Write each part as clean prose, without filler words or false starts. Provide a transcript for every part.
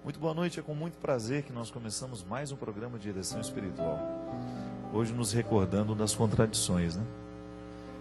Muito boa noite, é com muito prazer que nós começamos mais um programa de direção espiritual. Hoje nos recordando das contradições, né?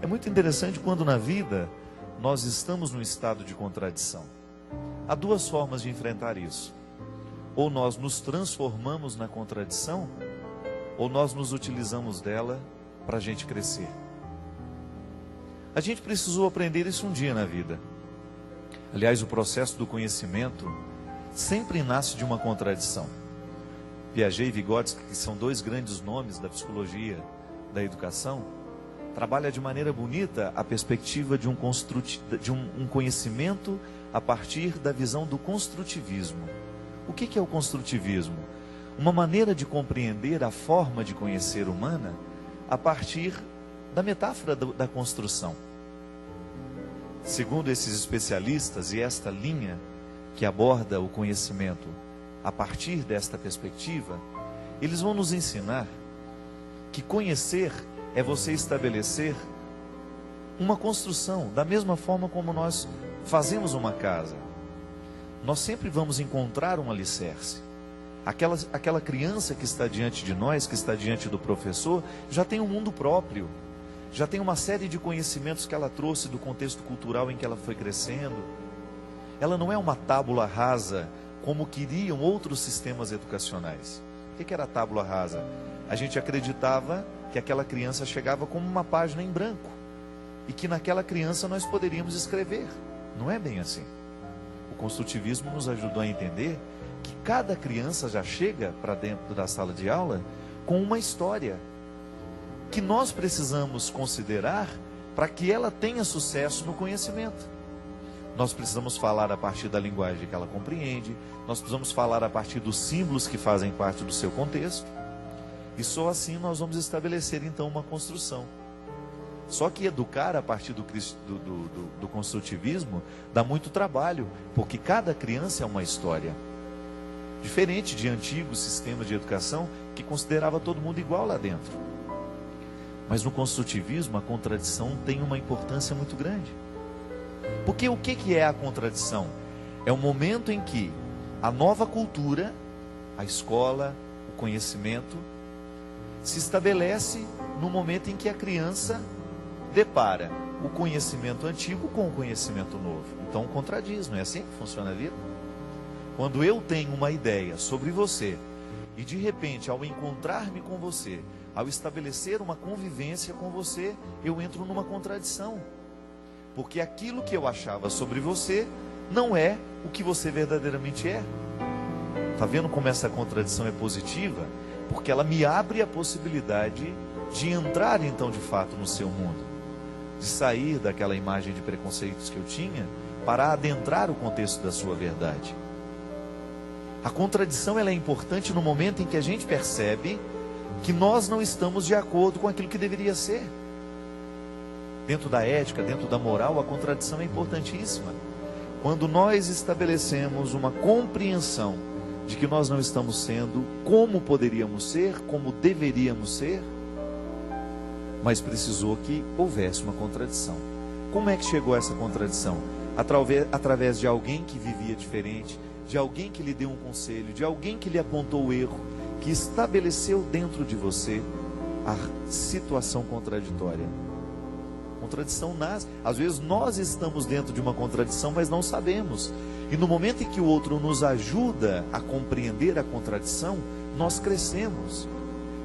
É muito interessante quando na vida nós estamos num estado de contradição. Há duas formas de enfrentar isso. Ou nós nos transformamos na contradição, ou nós nos utilizamos dela para a gente crescer. A gente precisou aprender isso um dia na vida. Aliás, o processo do conhecimento sempre nasce de uma contradição. Piaget e Vygotsky, que são dois grandes nomes da psicologia da educação, trabalha de maneira bonita a perspectiva de um conhecimento a partir da visão do construtivismo. O que é o construtivismo? Uma maneira de compreender a forma de conhecer humana a partir da metáfora da construção. Segundo esses especialistas, e esta linha que aborda o conhecimento a partir desta perspectiva, eles vão nos ensinar que conhecer é você estabelecer uma construção, da mesma forma como nós fazemos uma casa. Nós sempre vamos encontrar um alicerce. Aquela criança que está diante de nós, que está diante do professor, já tem um mundo próprio, já tem uma série de conhecimentos que ela trouxe do contexto cultural em que ela foi crescendo. Ela não é uma tábula rasa, como queriam outros sistemas educacionais. O que era a tábula rasa? A gente acreditava que aquela criança chegava como uma página em branco, e que naquela criança nós poderíamos escrever. Não é bem assim. O construtivismo nos ajudou a entender que cada criança já chega para dentro da sala de aula com uma história, que nós precisamos considerar para que ela tenha sucesso no conhecimento. Nós precisamos falar a partir da linguagem que ela compreende, nós precisamos falar a partir dos símbolos que fazem parte do seu contexto, e só assim nós vamos estabelecer então uma construção. Só que educar a partir do construtivismo dá muito trabalho, porque cada criança é uma história. Diferente de antigos sistemas de educação que considerava todo mundo igual lá dentro. Mas no construtivismo a contradição tem uma importância muito grande. Porque o que é a contradição? É o momento em que a nova cultura, a escola, o conhecimento, se estabelece no momento em que a criança depara o conhecimento antigo com o conhecimento novo. Então contradiz, não é assim que funciona a vida? Quando eu tenho uma ideia sobre você e de repente ao encontrar-me com você, ao estabelecer uma convivência com você, eu entro numa contradição. Porque aquilo que eu achava sobre você não é o que você verdadeiramente é. Está vendo como essa contradição é positiva? Porque ela me abre a possibilidade de entrar então de fato no seu mundo, de sair daquela imagem de preconceitos que eu tinha para adentrar o contexto da sua verdade. A contradição ela é importante no momento em que a gente percebe que nós não estamos de acordo com aquilo que deveria ser. Dentro da ética, dentro da moral, a contradição é importantíssima. Quando nós estabelecemos uma compreensão de que nós não estamos sendo como poderíamos ser, como deveríamos ser, mas precisou que houvesse uma contradição. Como é que chegou essa contradição? Através de alguém que vivia diferente, de alguém que lhe deu um conselho, de alguém que lhe apontou o erro, que estabeleceu dentro de você a situação contraditória. Contradição nasce. Às vezes nós estamos dentro de uma contradição, mas não sabemos. E no momento em que o outro nos ajuda a compreender a contradição, nós crescemos.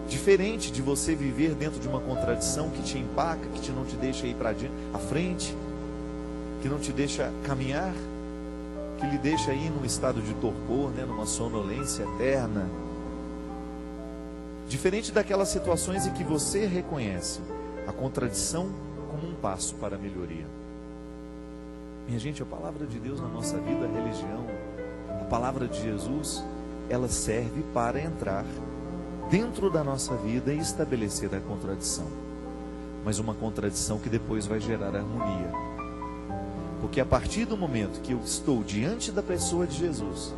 Diferente de você viver dentro de uma contradição que te empaca, que não te deixa ir para a frente, que não te deixa caminhar, que lhe deixa ir num estado de torpor, numa sonolência eterna. Diferente daquelas situações em que você reconhece a contradição como um passo para a melhoria. Minha gente, a palavra de Deus na nossa vida, a religião, a palavra de Jesus, ela serve para entrar dentro da nossa vida e estabelecer a contradição. Mas uma contradição que depois vai gerar harmonia. Porque a partir do momento que eu estou diante da pessoa de Jesus,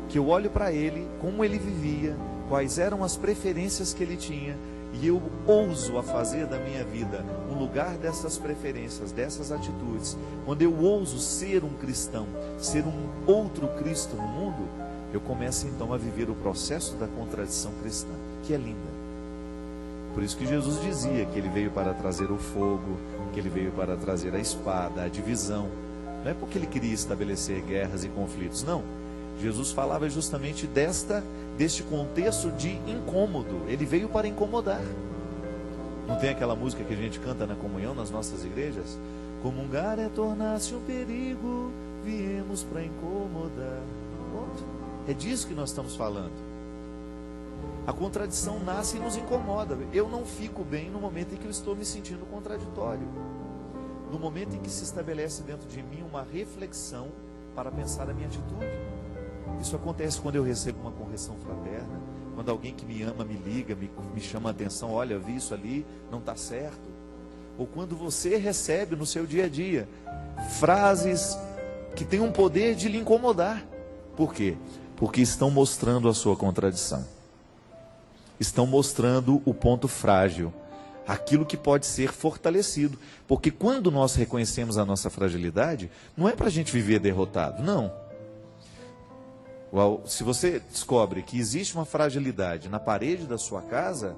que eu olho para ele, como ele vivia, quais eram as preferências que ele tinha, e eu ouso a fazer da minha vida um lugar dessas preferências, dessas atitudes, quando eu ouso ser um cristão, ser um outro Cristo no mundo, eu começo então a viver o processo da contradição cristã, que é linda. Por isso que Jesus dizia que ele veio para trazer o fogo, que ele veio para trazer a espada, a divisão. Não é porque ele queria estabelecer guerras e conflitos, não. Jesus falava justamente deste contexto de incômodo. Ele veio para incomodar. Não tem aquela música que a gente canta na comunhão nas nossas igrejas? Comungar é tornar-se um perigo, viemos para incomodar. Ponto. É disso que nós estamos falando. A contradição nasce e nos incomoda. Eu não fico bem no momento em que eu estou me sentindo contraditório. No momento em que se estabelece dentro de mim uma reflexão para pensar a minha atitude. Isso acontece quando eu recebo uma correção fraterna, quando alguém que me ama me liga, me chama a atenção, olha, eu vi isso ali, não está certo. Ou quando você recebe no seu dia a dia frases que têm um poder de lhe incomodar. Por quê? Porque estão mostrando a sua contradição. Estão mostrando o ponto frágil, aquilo que pode ser fortalecido. Porque quando nós reconhecemos a nossa fragilidade, não é para a gente viver derrotado, não. Se você descobre que existe uma fragilidade na parede da sua casa,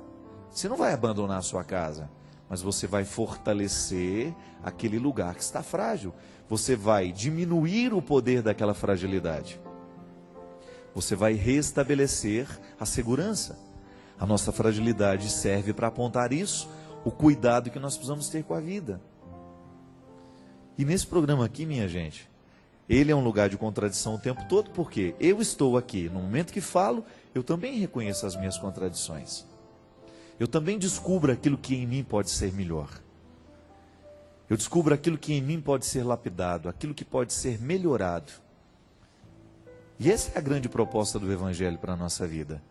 você não vai abandonar a sua casa, mas você vai fortalecer aquele lugar que está frágil. Você vai diminuir o poder daquela fragilidade. Você vai restabelecer a segurança. A nossa fragilidade serve para apontar isso, o cuidado que nós precisamos ter com a vida. E nesse programa aqui, minha gente, ele é um lugar de contradição o tempo todo, porque eu estou aqui, no momento que falo, eu também reconheço as minhas contradições. Eu também descubro aquilo que em mim pode ser melhor. Eu descubro aquilo que em mim pode ser lapidado, aquilo que pode ser melhorado. E essa é a grande proposta do Evangelho para a nossa vida.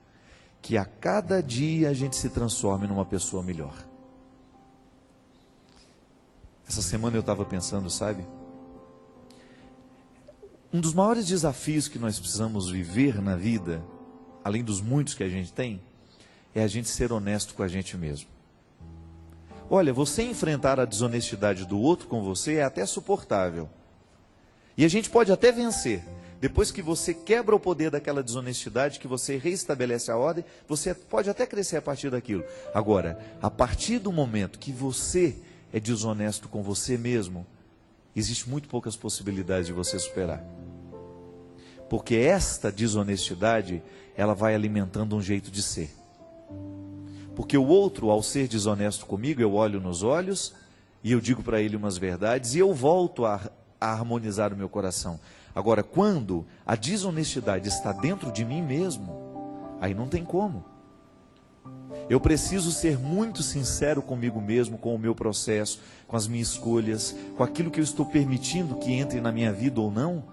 Que a cada dia a gente se transforme numa pessoa melhor. Essa semana eu estava pensando, sabe? Um dos maiores desafios que nós precisamos viver na vida, além dos muitos que a gente tem, é a gente ser honesto com a gente mesmo. Olha, você enfrentar a desonestidade do outro com você é até suportável. E a gente pode até vencer. Depois que você quebra o poder daquela desonestidade, que você reestabelece a ordem, você pode até crescer a partir daquilo. Agora, a partir do momento que você é desonesto com você mesmo, existe muito poucas possibilidades de você superar. Porque esta desonestidade, ela vai alimentando um jeito de ser. Porque o outro, ao ser desonesto comigo, eu olho nos olhos e eu digo para ele umas verdades e eu volto a harmonizar o meu coração. Agora, quando a desonestidade está dentro de mim mesmo, aí não tem como. Eu preciso ser muito sincero comigo mesmo, com o meu processo, com as minhas escolhas, com aquilo que eu estou permitindo que entre na minha vida ou não.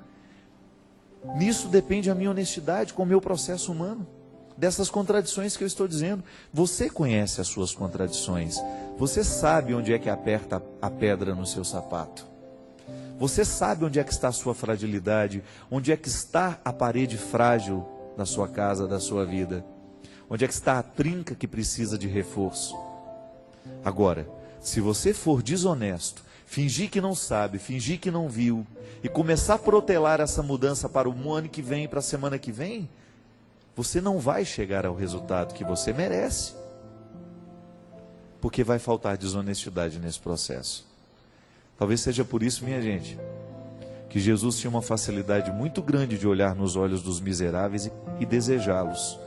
Nisso depende a minha honestidade com o meu processo humano. Dessas contradições que eu estou dizendo. Você conhece as suas contradições. Você sabe onde é que aperta a pedra no seu sapato. Você sabe onde é que está a sua fragilidade, onde é que está a parede frágil da sua casa, da sua vida, onde é que está a trinca que precisa de reforço. Agora, se você for desonesto, fingir que não sabe, fingir que não viu, e começar a protelar essa mudança para o ano que vem, para a semana que vem, você não vai chegar ao resultado que você merece, porque vai faltar desonestidade nesse processo. Talvez seja por isso, minha gente, que Jesus tinha uma facilidade muito grande de olhar nos olhos dos miseráveis e desejá-los,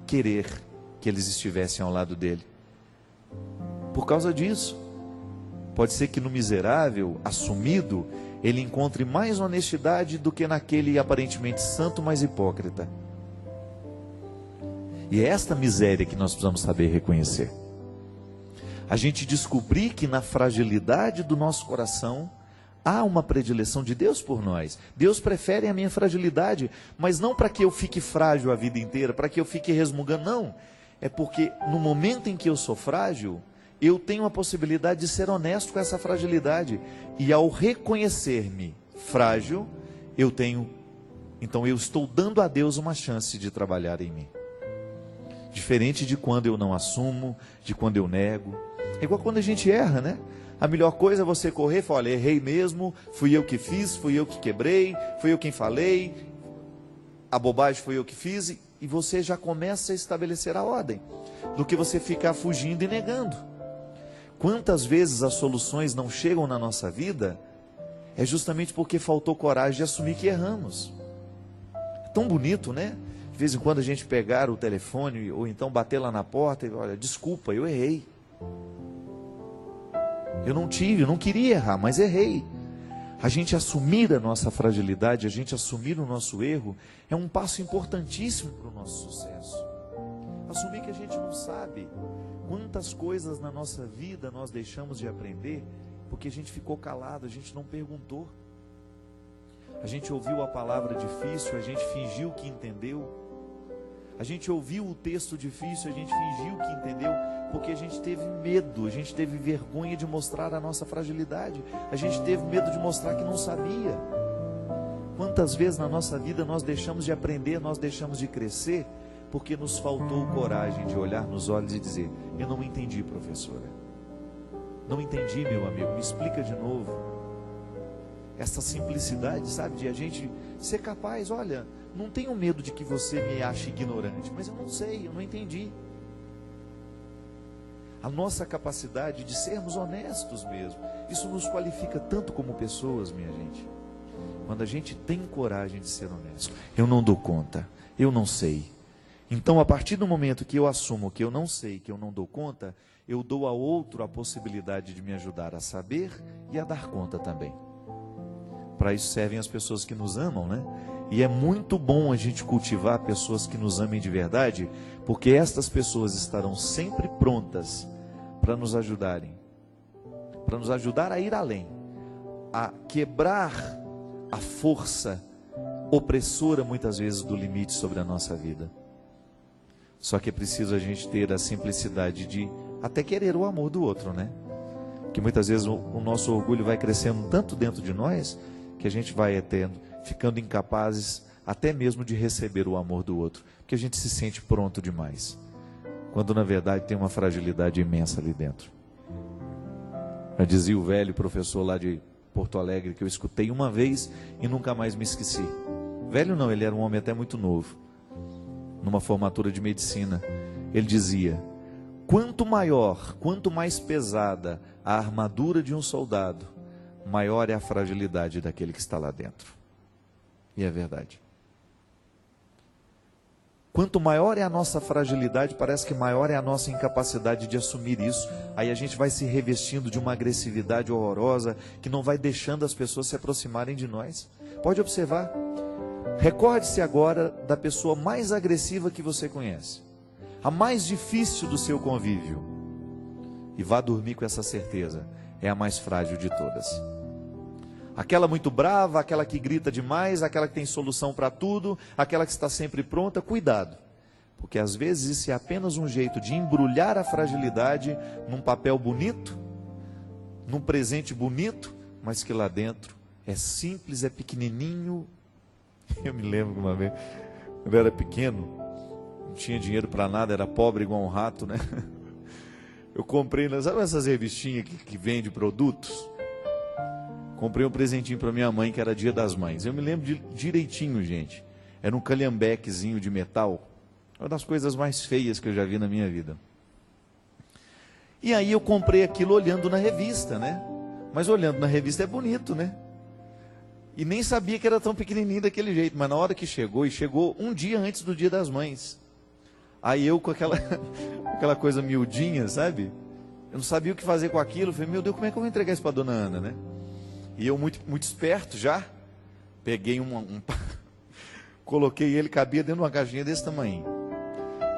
querer que eles estivessem ao lado dele. Por causa disso, pode ser que no miserável, assumido, ele encontre mais honestidade do que naquele aparentemente santo, mas hipócrita. E é esta miséria que nós precisamos saber reconhecer. A gente descobrir que na fragilidade do nosso coração há uma predileção de Deus por nós. Deus prefere a minha fragilidade, mas não para que eu fique frágil a vida inteira, para que eu fique resmungando, não. É porque no momento em que eu sou frágil, eu tenho a possibilidade de ser honesto com essa fragilidade. E ao reconhecer-me frágil, então eu estou dando a Deus uma chance de trabalhar em mim. Diferente de quando eu não assumo, de quando eu nego. É igual quando a gente erra, né? A melhor coisa é você correr e falar, olha, errei mesmo, fui eu que fiz, fui eu que quebrei, fui eu quem falei. a bobagem foi eu que fiz, e você já começa a estabelecer a ordem, do que você ficar fugindo e negando. Quantas vezes as soluções não chegam na nossa vida, é justamente porque faltou coragem de assumir que erramos. É tão bonito, né? De vez em quando a gente pegar o telefone, ou então bater lá na porta e olha, desculpa, eu errei. Eu não queria errar, mas errei. A gente assumir a nossa fragilidade, a gente assumir o nosso erro, é um passo importantíssimo para o nosso sucesso. Assumir que a gente não sabe quantas coisas na nossa vida nós deixamos de aprender, porque a gente ficou calado, a gente não perguntou. A gente ouviu a palavra difícil, a gente fingiu que entendeu. A gente ouviu o texto difícil, a gente fingiu que entendeu, porque a gente teve medo, a gente teve vergonha de mostrar a nossa fragilidade, a gente teve medo de mostrar que não sabia. Quantas vezes na nossa vida nós deixamos de aprender, nós deixamos de crescer, porque nos faltou coragem de olhar nos olhos e dizer, eu não entendi, professora. Não entendi, meu amigo, me explica de novo. Essa simplicidade, sabe, de a gente ser capaz, olha, não tenho medo de que você me ache ignorante, mas eu não sei, eu não entendi. A nossa capacidade de sermos honestos mesmo, isso nos qualifica tanto como pessoas, minha gente. Quando a gente tem coragem de ser honesto, eu não dou conta, eu não sei. Então, a partir do momento que eu assumo que eu não sei, que eu não dou conta, eu dou a outro a possibilidade de me ajudar a saber e a dar conta também. Para isso servem as pessoas que nos amam, né? E é muito bom a gente cultivar pessoas que nos amem de verdade, porque estas pessoas estarão sempre prontas para nos ajudarem, para nos ajudar a ir além, a quebrar a força opressora muitas vezes do limite sobre a nossa vida. Só que é preciso a gente ter a simplicidade de até querer o amor do outro, né? Que muitas vezes o nosso orgulho vai crescendo tanto dentro de nós, que a gente vai ficando incapazes até mesmo de receber o amor do outro, porque a gente se sente pronto demais, quando na verdade tem uma fragilidade imensa ali dentro. Já dizia o velho professor lá de Porto Alegre, que eu escutei uma vez e nunca mais me esqueci. Velho não, ele era um homem até muito novo, numa formatura de medicina. Ele dizia, quanto maior, quanto mais pesada a armadura de um soldado, maior é a fragilidade daquele que está lá dentro. E é verdade. Quanto maior é a nossa fragilidade, parece que maior é a nossa incapacidade de assumir isso. Aí a gente vai se revestindo de uma agressividade horrorosa, que não vai deixando as pessoas se aproximarem de nós. Pode observar. Recorde-se agora da pessoa mais agressiva que você conhece, a mais difícil do seu convívio, e vá dormir com essa certeza, é a mais frágil de todas. Aquela muito brava, aquela que grita demais, aquela que tem solução para tudo, aquela que está sempre pronta, cuidado. Porque às vezes isso é apenas um jeito de embrulhar a fragilidade num papel bonito, num presente bonito, mas que lá dentro é simples, é pequenininho. Eu me lembro que uma vez, quando eu era pequeno, não tinha dinheiro para nada, era pobre igual um rato, né? Eu comprei, sabe essas revistinhas que vende produtos? Comprei um presentinho para minha mãe, que era Dia das Mães. Eu me lembro direitinho, gente. Era um calhambequezinho de metal. Uma das coisas mais feias que eu já vi na minha vida. E aí eu comprei aquilo olhando na revista, né? Mas olhando na revista é bonito, né? E nem sabia que era tão pequenininho daquele jeito. Mas na hora que chegou, e chegou um dia antes do Dia das Mães. Aí eu com aquela coisa miudinha, sabe? Eu não sabia o que fazer com aquilo. Eu falei, meu Deus, como é que eu vou entregar isso para dona Ana, né? E eu muito esperto já, peguei coloquei ele, cabia dentro de uma caixinha desse tamanho.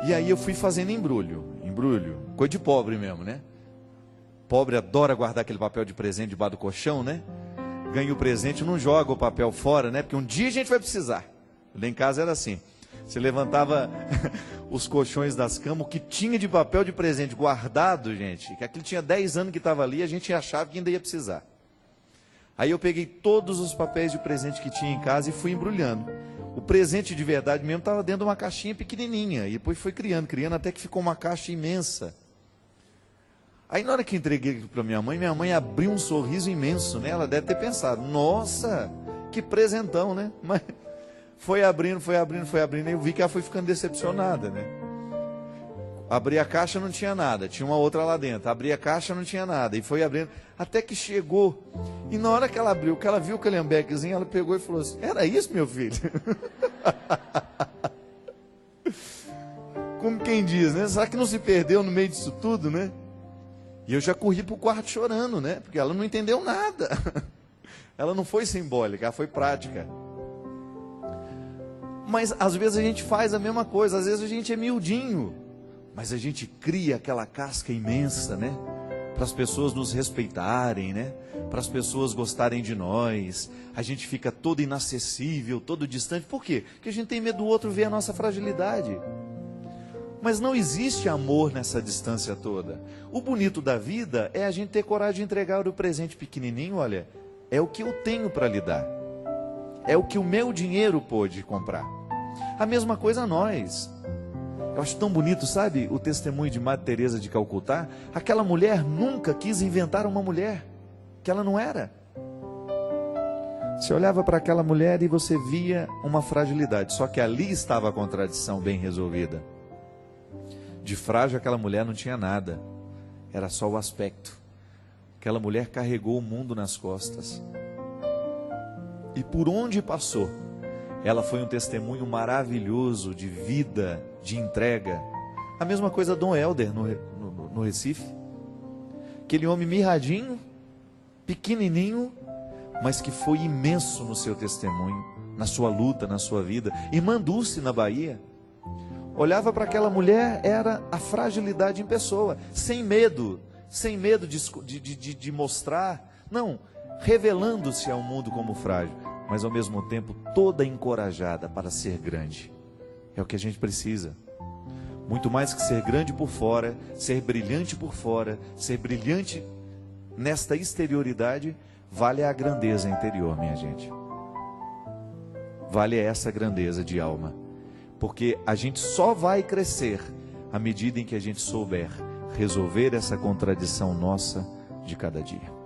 E aí eu fui fazendo embrulho, coisa de pobre mesmo, né? Pobre adora guardar aquele papel de presente debaixo do colchão, né? Ganha o presente, não joga o papel fora, né? Porque um dia a gente vai precisar. Lá em casa era assim, você levantava os colchões das camas, o que tinha de papel de presente guardado, gente, que aquilo tinha 10 anos que estava ali, a gente achava que ainda ia precisar. Aí eu peguei todos os papéis de presente que tinha em casa e fui embrulhando. O presente de verdade mesmo estava dentro de uma caixinha pequenininha. E depois foi criando até que ficou uma caixa imensa. Aí na hora que entreguei para minha mãe abriu um sorriso imenso, né? Ela deve ter pensado, nossa, que presentão, né? Mas Foi abrindo, e eu vi que ela foi ficando decepcionada, né? Abri a caixa, não tinha nada, tinha uma outra lá dentro. Abri a caixa, não tinha nada, e foi abrindo, até que chegou. E na hora que ela abriu, que ela viu o calhambequezinho, ela pegou e falou assim: era isso, meu filho? Como quem diz, né? Será que não se perdeu no meio disso tudo, né? E eu já corri para o quarto chorando, né? Porque ela não entendeu nada. Ela não foi simbólica, ela foi prática. Mas às vezes a gente faz a mesma coisa, às vezes a gente é miudinho, mas a gente cria aquela casca imensa, né? Para as pessoas nos respeitarem, né? Para as pessoas gostarem de nós. A gente fica todo inacessível, todo distante. Por quê? Porque a gente tem medo do outro ver a nossa fragilidade. Mas não existe amor nessa distância toda. O bonito da vida é a gente ter coragem de entregar o presente pequenininho. Olha, é o que eu tenho para lhe dar. É o que o meu dinheiro pôde comprar. A mesma coisa nós. Eu acho tão bonito, sabe, o testemunho de Madre Teresa de Calcutá. Aquela mulher nunca quis inventar uma mulher que ela não era. Você olhava para aquela mulher e você via uma fragilidade. Só que ali estava a contradição bem resolvida. De frágil aquela mulher não tinha nada. Era só o aspecto. Aquela mulher carregou o mundo nas costas. E por onde passou, ela foi um testemunho maravilhoso de vida, de entrega. A mesma coisa Dom Helder no Recife. Aquele homem mirradinho, pequenininho, mas que foi imenso no seu testemunho, na sua luta, na sua vida. Irmã Dulce na Bahia, olhava para aquela mulher, era a fragilidade em pessoa, sem medo de mostrar, não, revelando-se ao mundo como frágil, mas ao mesmo tempo toda encorajada para ser grande. É o que a gente precisa. Muito mais que ser grande por fora, ser brilhante por fora, ser brilhante nesta exterioridade, vale a grandeza interior, minha gente. Vale essa grandeza de alma. Porque a gente só vai crescer à medida em que a gente souber resolver essa contradição nossa de cada dia.